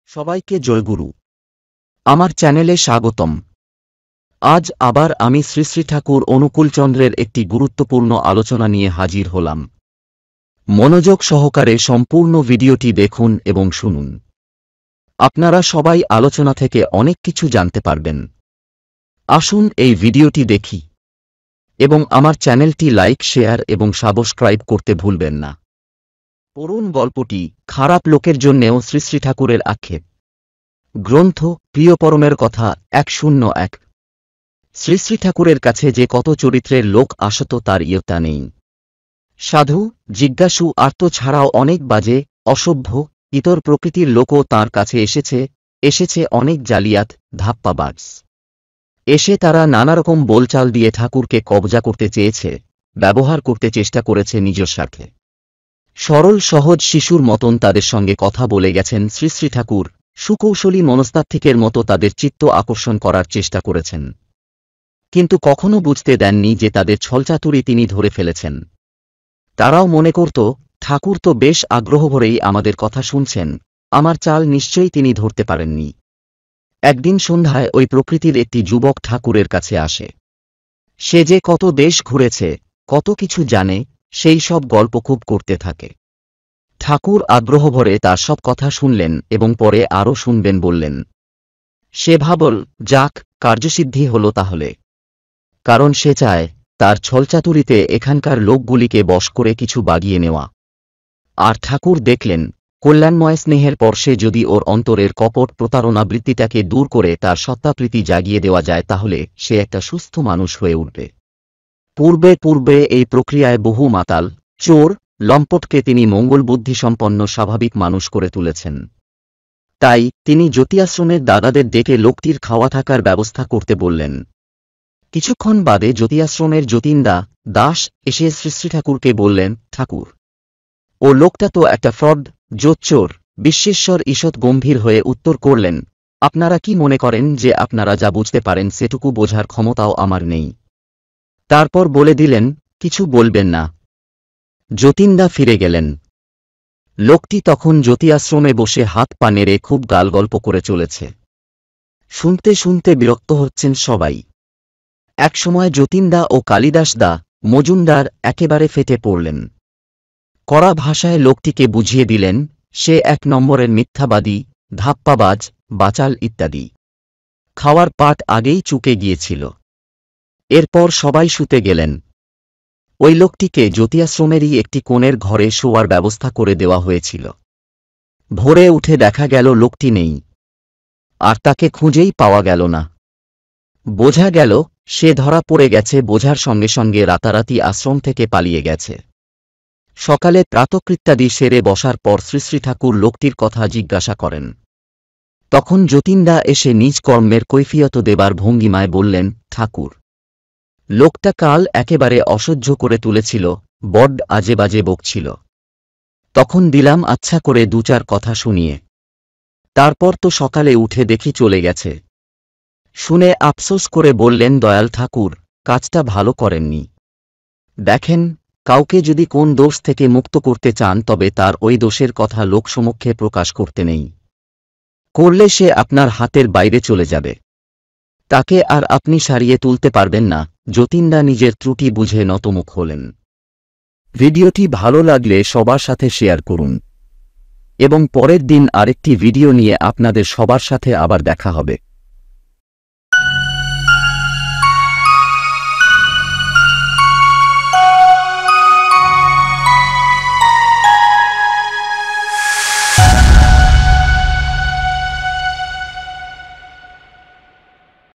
সবাইকে জয়গুরু। আমার চ্যানেলে স্বাগতম। আজ আবার আমি শ্রী শ্রী ঠাকুর অনুকূলচন্দ্রের একটি গুরুত্বপূর্ণ আলোচনা নিয়ে হাজির হলাম। মনোযোগ সহকারে সম্পূর্ণ ভিডিওটি দেখুন এবং শুনুন। আপনারা সবাই আলোচনা থেকে অনেক কিছু জানতে পারবেন। আসুন এই ভিডিওটি দেখি এবং আমার চ্যানেলটি লাইক, শেয়ার এবং সাবস্ক্রাইব করতে ভুলবেন না। পড়ুন গল্পটি। খারাপ লোকের জন্যেও শ্রী শ্রী ঠাকুরের আক্ষেপ। গ্রন্থ প্রিয়পরমের কথা ১০১। শ্রী শ্রী ঠাকুরের কাছে যে কত চরিত্রের লোক আসত তার ইয়ত্তা নেই। সাধু, জিজ্ঞাসু, আর্ত ছাড়াও অনেক বাজে, অসভ্য, ইতর প্রকৃতির লোকও তাঁর কাছে এসেছে অনেক জালিয়াত, ধাপ্পাবাজ। এসে তারা নানারকম বোলচাল দিয়ে ঠাকুরকে কবজা করতে চেয়েছে, ব্যবহার করতে চেষ্টা করেছে নিজের স্বার্থে। সরল সহজ শিশুর মতন তাদের সঙ্গে কথা বলে গেছেন শ্রী শ্রী ঠাকুর। সুকৌশলী মনস্তাত্ত্বিকের মতো তাদের চিত্ত আকর্ষণ করার চেষ্টা করেছেন, কিন্তু কখনো বুঝতে দেননি যে তাদের ছলচাতুরি তিনি ধরে ফেলেছেন। তারাও মনে করত ঠাকুর তো বেশ আগ্রহভরেই আমাদের কথা শুনছেন, আমার চাল নিশ্চয়ই তিনি ধরতে পারেননি। একদিন সন্ধ্যায় ওই প্রকৃতির একটি যুবক ঠাকুরের কাছে আসে। সে যে কত দেশ ঘুরেছে, কত কিছু জানে, সেই সব গল্প খুব করতে থাকে। ঠাকুর আগ্রহভরে তার সব কথা শুনলেন এবং পরে আরও শুনবেন বললেন। সে ভাবল, যাক, কার্যসিদ্ধি হল তাহলে, কারণ সে চায় তার ছলচাতুরিতে এখানকার লোকগুলিকে বশ করে কিছু বাগিয়ে নেওয়া। আর ঠাকুর দেখলেন, কল্যাণময় স্নেহের পরশে যদি ওর অন্তরের কপট প্রতারণা বৃত্তিটাকে দূর করে তার সত্তাপ্রীতি জাগিয়ে দেওয়া যায় তাহলে সে একটা সুস্থ মানুষ হয়ে উঠবে। পূর্বে এই প্রক্রিয়ায় বহু মাতাল, চোর, লম্পটকে তিনি মঙ্গলবুদ্ধিসম্পন্ন স্বাভাবিক মানুষ করে তুলেছেন। তাই তিনি জ্যোতিয়াশ্রমের দাদাদের ডেকে লোকটির খাওয়া থাকার ব্যবস্থা করতে বললেন। কিছুক্ষণ বাদে জ্যোতিয়াশ্রমের যতীনদা দাস এসে শ্রী শ্রী ঠাকুরকে বললেন, ঠাকুর, ও লোকটা তো একটা ফ্রড, জোচ্চোর। বিশ্বেশ্বর ঈষৎ গম্ভীর হয়ে উত্তর করলেন, আপনারা কি মনে করেন যে আপনারা যা বুঝতে পারেন সেটুকু বোঝার ক্ষমতাও আমার নেই? তারপর বলে দিলেন, কিছু বলবেন না। যতীনদা ফিরে গেলেন। লোকটি তখন জ্যোতিয়াশ্রমে বসে হাত পা নেড়ে খুব গালগল্প করে চলেছে। শুনতে শুনতে বিরক্ত হচ্ছেন সবাই। একসময় যতীনদা ও কালিদাসদা মজুমদার একেবারে ফেটে পড়লেন। কড়া ভাষায় লোকটিকে বুঝিয়ে দিলেন সে এক নম্বরের মিথ্যাবাদী, ধাপ্পাবাজ, বাচাল ইত্যাদি। খাওয়ার পাট আগেই চুকে গিয়েছিল। এরপর সবাই শুতে গেলেন। ওই লোকটিকে জ্যোতিয়াশ্রমেরই একটি কোণের ঘরে শোয়ার ব্যবস্থা করে দেওয়া হয়েছিল। ভোরে উঠে দেখা গেল লোকটি নেই, আর তাকে খুঁজেই পাওয়া গেল না। বোঝা গেল সে ধরা পড়ে গেছে। বোঝার সঙ্গে সঙ্গে রাতারাতি আশ্রম থেকে পালিয়ে গেছে। সকালে প্রাতকৃত্যাদি সেরে বসার পর শ্রী শ্রী ঠাকুর লোকটির কথা জিজ্ঞাসা করেন। তখন যতীনদা এসে নিজ কর্মের কৈফিয়ত দেবার ভঙ্গিমায় বললেন, ঠাকুর, লোকটা কাল একেবারে অসহ্য করে তুলেছিল, বড্ড আজেবাজে বকছিল। তখন দিলাম আচ্ছা করে দু চার কথা শুনিয়ে। তারপর তো সকালে উঠে দেখি চলে গেছে। শুনে আফসোস করে বললেন, দয়াল ঠাকুর, কাজটা ভালো করেননি। দেখেন, কাউকে যদি কোন দোষ থেকে মুক্ত করতে চান তবে তার ওই দোষের কথা লোকসমক্ষে প্রকাশ করতে নেই। করলে সে আপনার হাতের বাইরে চলে যাবে। তাকে আর আপনি সারিয়ে তুলতে পারবেন না। যতীনদা নিজের ত্রুটি বুঝে নতমুখ হলেন। ভিডিওটি ভালো লাগলে সবার সাথে শেয়ার করুন এবং পরের দিন আরেকটি ভিডিও নিয়ে আপনাদের সবার সাথে আবার দেখা হবে।